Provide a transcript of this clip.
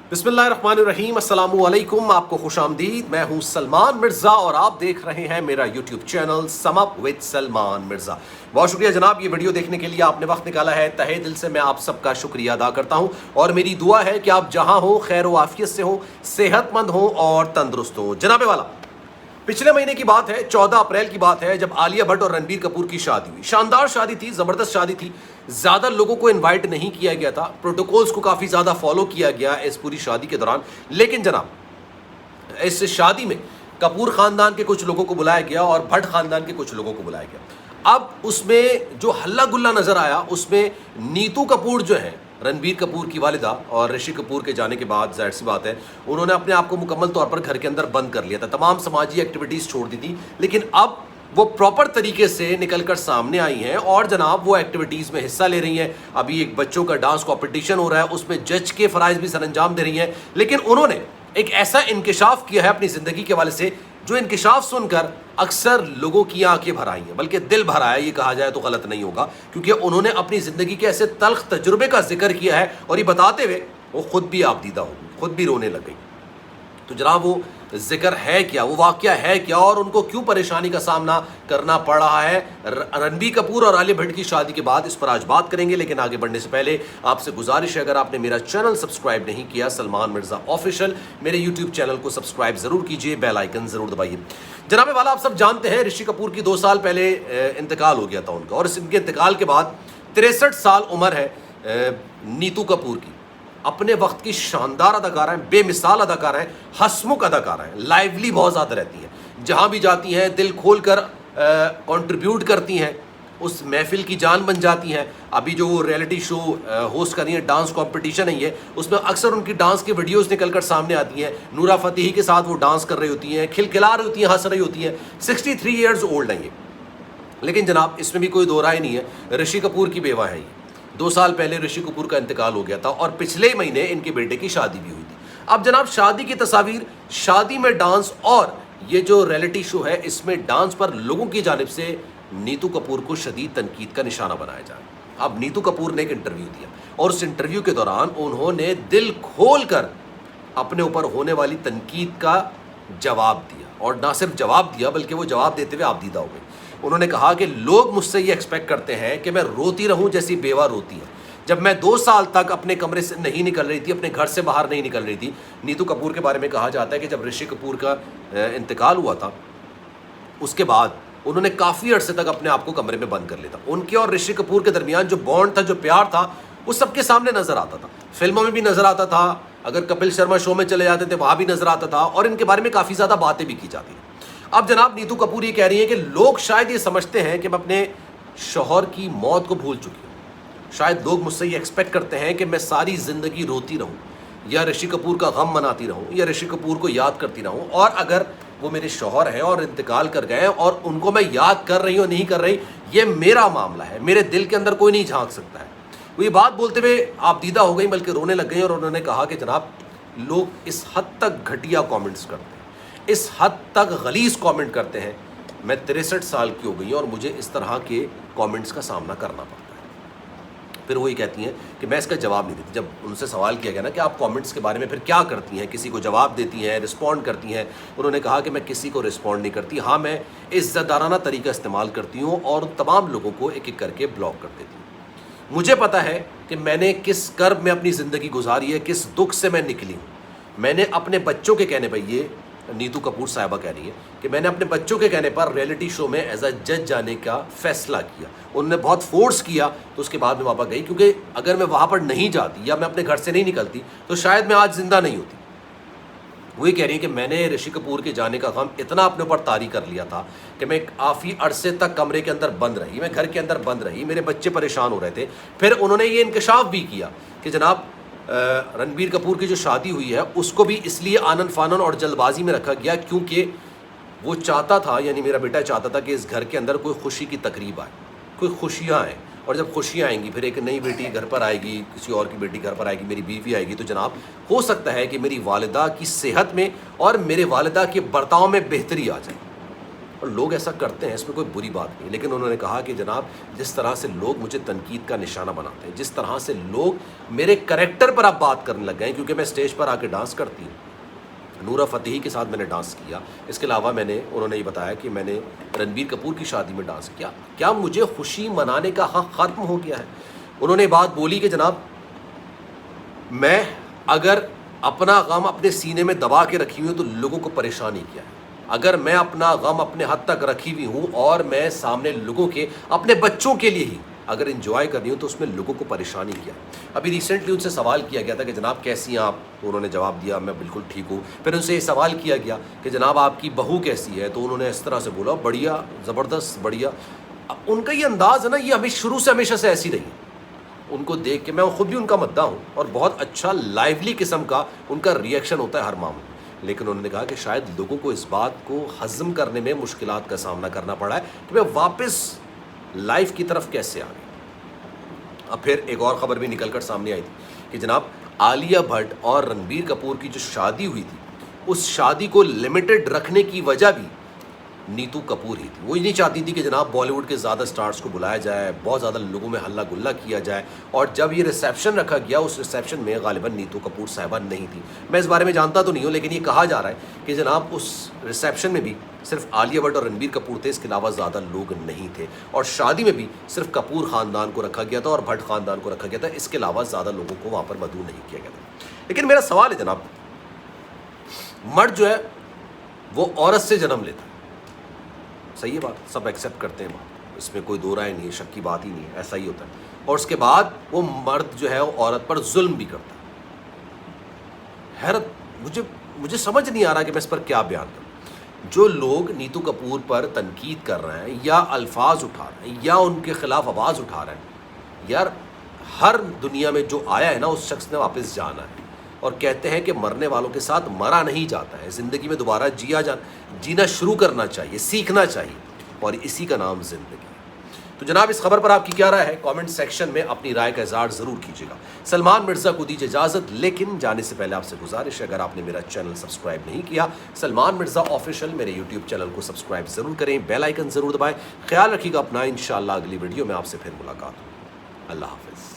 बिस्मिल्लाहिर्रहमानिर्रहीम, अस्सलामुअलैकुम। आपको खुशामदीद। मैं हूं सलमान मिर्ज़ा और आप देख रहे हैं मेरा YouTube channel sum up with Salman Mirza. बहुत शुक्रिया जनाब, ये वीडियो देखने के लिए आपने वक्त निकाला है। तहे दिल से मैं आप सबका शुक्रिया अदा करता हूं और मेरी दुआ है कि आप जहां हो खैर व आफियत से हो, सेहतमंद हो और तंदुरुस्त हो। जनाबे वाला, पिछले महीने की बात है, 14 अप्रैल की बात है, जब आलिया भट्ट और रणबीर कपूर की शादी हुई। शानदार शादी थी, जबरदस्त शादी थी। ज्यादा लोगों को इनवाइट नहीं किया गया था, प्रोटोकॉल्स को काफी ज्यादा फॉलो किया गया इस पूरी शादी के दौरान। लेकिन जनाब, इस शादी में कपूर खानदान के कुछ लोगों को बुलाया गया और भट्ट खानदान के कुछ लोगों को बुलाया गया। अब उसमें जो हल्ला गुल्ला नजर आया, उसमें नीतू कपूर जो है, रणबीर कपूर की वालिदा, और ऋषि कपूर के जाने के बाद जाहिर सी बात है उन्होंने अपने आप को मुकम्मल तौर पर घर के अंदर बंद कर लिया था, तमाम समाजी एक्टिविटीज़ छोड़ दी थी। लेकिन अब वो प्रॉपर तरीके से निकलकर सामने आई हैं और जनाब वो एक्टिविटीज़ में हिस्सा ले रही हैं। अभी एक बच्चों का डांस कॉम्पिटिशन हो रहा है, उसमें जज के फ़राइज़ भी सरअंजाम दे रही हैं। लेकिन उन्होंने एक ऐसा इंकिशाफ किया है अपनी ज़िंदगी के हवाले से, जो इंकिशाफ सुनकर अक्सर लोगों की आंखें भर आई हैं, बल्कि दिल भर आया, ये कहा जाए तो गलत नहीं होगा, क्योंकि उन्होंने अपनी ज़िंदगी के ऐसे तल्ख तजुर्बे का जिक्र किया है और ये बताते हुए वो खुद भी आपदीदा हो गई, खुद भी रोने लग गई। तो जनाब वो जिक्र है क्या, वो वाक़या है क्या और उनको क्यों परेशानी का सामना करना पड़ रहा है रणबीर कपूर और आलिया भट्ट की शादी के बाद, इस पर आज बात करेंगे। लेकिन आगे बढ़ने से पहले आपसे गुजारिश है, अगर आपने मेरा चैनल सब्सक्राइब नहीं किया सलमान मिर्ज़ा ऑफिशियल, मेरे यूट्यूब चैनल को सब्सक्राइब ज़रूर कीजिए, बेल आइकन ज़रूर दबाइए। जनाबे वाला, आप सब जानते हैं ऋषि कपूर की 2 साल पहले इंतकाल हो गया था उनका, और इनके इंतकाल के बाद 63 साल उम्र है नीतू कपूर की। अपने वक्त की शानदार अदाकारा हैं, बेमिसाल अदाकारा हैं, हंसमुख अदाकारा हैं, लाइवली बहुत ज़्यादा रहती हैं, जहाँ भी जाती हैं दिल खोल कर कंट्रीब्यूट करती हैं, उस महफिल की जान बन जाती हैं। अभी जो वो रियलिटी शो होस्ट कर रही हैं, डांस कंपटीशन है ये, उसमें अक्सर उनकी डांस की वीडियोस निकलकर सामने आती हैं। नूरा फतेही के साथ वो डांस कर रही होती हैं, खिलखिला रही होती हैं, हंस रही होती हैं। 63 ईयर्स ओल्ड हैं ये। लेकिन जनाब, इसमें भी कोई दो राय नहीं है, ऋषि कपूर की बेवा है ये। 2 साल पहले ऋषि कपूर का इंतकाल हो गया था और पिछले महीने इनके बेटे की शादी भी हुई थी। अब जनाब, शादी की तस्वीर, शादी में डांस और ये जो रियलिटी शो है, इसमें डांस पर लोगों की जानिब से नीतू कपूर को शदीद तनकीद का निशाना बनाया जा रहा है। अब नीतू कपूर ने एक इंटरव्यू दिया और उस इंटरव्यू के दौरान उन्होंने दिल खोल कर अपने ऊपर होने वाली तनकीद का जवाब दिया, और ना सिर्फ जवाब दिया बल्कि वो जवाब देते हुए आपदीदा हो गए। उन्होंने कहा कि लोग मुझसे ये एक्सपेक्ट करते हैं कि मैं रोती रहूं जैसी बेवा रोती है। जब मैं 2 साल तक अपने कमरे से नहीं निकल रही थी, अपने घर से बाहर नहीं निकल रही थी। नीतू कपूर के बारे में कहा जाता है कि जब ऋषि कपूर का इंतकाल हुआ था, उसके बाद उन्होंने काफ़ी अरसे तक अपने आप को कमरे में बंद कर लिया था। उनके और ऋषि कपूर के दरमियान जो बॉन्ड था, जो प्यार था, वो सबके सामने नजर आता था, फिल्मों में भी नजर आता था, अगर कपिल शर्मा शो में चले जाते थे वहाँ भी नजर आता था, और इनके बारे में काफ़ी ज़्यादा बातें भी की जाती थी। अब जनाब, नीतू कपूर ये कह रही है कि लोग शायद ये समझते हैं कि मैं अपने शौहर की मौत को भूल चुकी हूँ। शायद लोग मुझसे ये एक्सपेक्ट करते हैं कि मैं सारी ज़िंदगी रोती रहूँ, या ऋषि कपूर का गम मनाती रहूँ, या ऋषि कपूर को याद करती रहूँ। और अगर वो मेरे शौहर हैं और इंतकाल कर गए और उनको मैं याद कर रही हूँ नहीं कर रही, ये मेरा मामला है, मेरे दिल के अंदर कोई नहीं झांक सकता है। वो ये बात बोलते हुए आपदीदा हो गई, बल्कि रोने लग गई, और उन्होंने कहा कि जनाब, लोग इस हद तक घटिया कमेंट्स करते हैं, इस हद तक गलीज़ कमेंट करते हैं। मैं 63 साल की हो गई और मुझे इस तरह के कमेंट्स का सामना करना पड़ता है। फिर वो ये कहती हैं कि मैं इसका जवाब नहीं देती। जब उनसे सवाल किया गया ना कि आप कमेंट्स के बारे में फिर क्या करती हैं, किसी को जवाब देती हैं, रिस्पॉन्ड करती हैं, उन्होंने कहा कि मैं किसी को रिस्पॉन्ड नहीं करती। हाँ, मैं इज़्ज़तदाराना तरीका इस्तेमाल करती हूँ और तमाम लोगों को एक एक करके ब्लॉक कर देती हूँ। मुझे पता है कि मैंने किस कर्ब में अपनी ज़िंदगी गुजारी है, किस दुख से मैं निकली हूँ। मैंने अपने बच्चों के कहने पर, ये नीतू कपूर साहिबा कह रही है कि मैंने अपने बच्चों के कहने पर रियलिटी शो में एज अ जज जाने का फैसला किया। उन्होंने बहुत फोर्स किया, तो उसके बाद मैं वापस गई, क्योंकि अगर मैं वहाँ पर नहीं जाती या मैं अपने घर से नहीं निकलती तो शायद मैं आज ज़िंदा नहीं होती। वही कह रही है कि मैंने ऋषि कपूर के जाने का गम इतना अपने ऊपर तारी कर लिया था कि मैं काफ़ी अरसे तक कमरे के अंदर बंद रही, मैं घर के अंदर बंद रही, मेरे बच्चे परेशान हो रहे थे। फिर उन्होंने ये इंकशाफ भी किया कि जनाब, रणबीर कपूर की जो शादी हुई है उसको भी इसलिए आनन फानन और जल्दबाजी में रखा गया क्योंकि वो चाहता था, यानी मेरा बेटा चाहता था कि इस घर के अंदर कोई खुशी की तकरीब आए, कोई खुशियाँ आएँ, और जब खुशियाँ आएंगी फिर एक नई बेटी घर पर आएगी, किसी और की बेटी घर पर आएगी, मेरी बीवी आएगी, तो जनाब हो सकता है कि मेरी वालिदा की सेहत में और मेरे वालिदा के बर्ताव में बेहतरी आ जाए। और लोग ऐसा करते हैं, इसमें कोई बुरी बात नहीं। लेकिन उन्होंने कहा कि जनाब जिस तरह से लोग मुझे तनकीद का निशाना बनाते हैं, जिस तरह से लोग मेरे करैक्टर पर आप बात करने लग गए हैं, क्योंकि मैं स्टेज पर आके डांस करती हूँ, नूरा फ़तेही के साथ मैंने डांस किया, इसके अलावा उन्होंने ये बताया कि मैंने रणबीर कपूर की शादी में डांस किया, क्या मुझे खुशी मनाने का हक़ ख़त्म हो गया है? उन्होंने बात बोली कि जनाब मैं अगर अपना गम अपने सीने में दबा के रखी हुई हूँ तो लोगों को परेशान ही किया है। अगर मैं अपना गम अपने हद तक रखी हुई हूँ और मैं सामने लोगों के, अपने बच्चों के लिए ही अगर इंजॉय कर रही हूँ तो उसमें लोगों को परेशानी किया। अभी रिसेंटली उनसे सवाल किया गया था कि जनाब कैसी हैं आप, तो उन्होंने जवाब दिया मैं बिल्कुल ठीक हूँ। फिर उनसे ये सवाल किया गया कि जनाब आपकी बहू कैसी है, तो उन्होंने इस तरह से बोला बढ़िया, ज़बरदस्त, बढ़िया। उनका ये अंदाज़ है ना, ये हमेशा शुरू से हमेशा से ऐसी रही। उनको देख के मैं खुद भी उनका मद्दा हूँ और बहुत अच्छा लाइवली किस्म का उनका रिएक्शन होता है हर मामले। लेकिन उन्होंने कहा कि शायद लोगों को इस बात को हज़म करने में मुश्किलात का सामना करना पड़ा है कि मैं वापस लाइफ की तरफ कैसे आ गई। अब फिर एक और ख़बर भी निकल कर सामने आई थी कि जनाब आलिया भट्ट और रणबीर कपूर की जो शादी हुई थी, उस शादी को लिमिटेड रखने की वजह भी नीतू कपूर ही थी। वो ये नहीं चाहती थी कि जनाब बॉलीवुड के ज़्यादा स्टार्स को बुलाया जाए, बहुत ज़्यादा लोगों में हल्ला गुल्ला किया जाए। और जब ये रिसेप्शन रखा गया, उस रिसेप्शन में गालिबन नीतू कपूर साहिबा नहीं थी। मैं इस बारे में जानता तो नहीं हूँ, लेकिन ये कहा जा रहा है कि जनाब उस रिसेप्शन में भी सिर्फ आलिया भट्ट और रणबीर कपूर थे, इसके अलावा ज़्यादा लोग नहीं थे। और शादी में भी सिर्फ कपूर ख़ानदान को रखा गया था और भट्ट ख़ानदान को रखा गया था, इसके अलावा ज़्यादा लोगों को वहाँ पर मदऊ नहीं किया गया था। लेकिन मेरा सवाल है जनाब, मर्द जो है वो औरत से जन्म लेता है, सही है बात, सब एक्सेप्ट करते हैं बात, इसमें कोई दो राय नहीं है, शक की बात ही नहीं है, ऐसा ही होता है। और उसके बाद वो मर्द जो है वो औरत पर जुल्म भी करता है। हैरत, मुझे समझ नहीं आ रहा कि मैं इस पर क्या बयान करूं। जो लोग नीतू कपूर पर तनकीद कर रहे हैं या अल्फाज उठा रहे हैं या उनके खिलाफ आवाज़ उठा रहे हैं, यार हर दुनिया में जो आया है ना उस शख्स ने वापस जाना है। और कहते हैं कि मरने वालों के साथ मरा नहीं जाता है, ज़िंदगी में दोबारा जीना शुरू करना चाहिए, सीखना चाहिए, और इसी का नाम ज़िंदगी है। तो जनाब इस खबर पर आपकी क्या राय है, कमेंट सेक्शन में अपनी राय का इज़हार ज़रूर कीजिएगा। सलमान मिर्ज़ा को दीजिए इजाज़त, लेकिन जाने से पहले आपसे गुजारिश है, अगर आपने मेरा चैनल सब्सक्राइब नहीं किया, सलमान मिर्ज़ा ऑफिशियल मेरे यूट्यूब चैनल को सब्सक्राइब ज़रूर करें, बेल आइकन ज़रूर दबाएँ। ख्याल रखिएगा अपना, इंशाअल्लाह अगली वीडियो में आपसे फिर मुलाकात हो। अल्लाह हाफ़िज़।